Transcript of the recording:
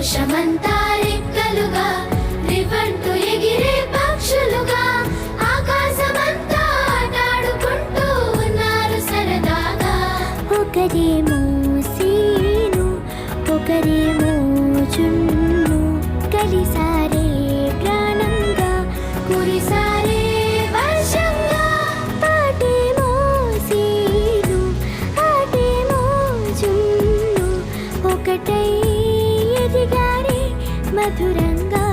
సంతోషమంతా రెక్కలుగా రివంటూ ఎగిరే పక్షులుగా ఆకాశమంతా ఆటాడుకుంటూ ఉన్నారు సరదాగా. ఒకరేమో సీను ఒకరేమో జున్ను కలిసారే ప్రాణంగా కురిసారే వర్షంగా పాటేమో సీను ఆటేమో జున్ను ఒకటై ఎదిగారే మధురంగా.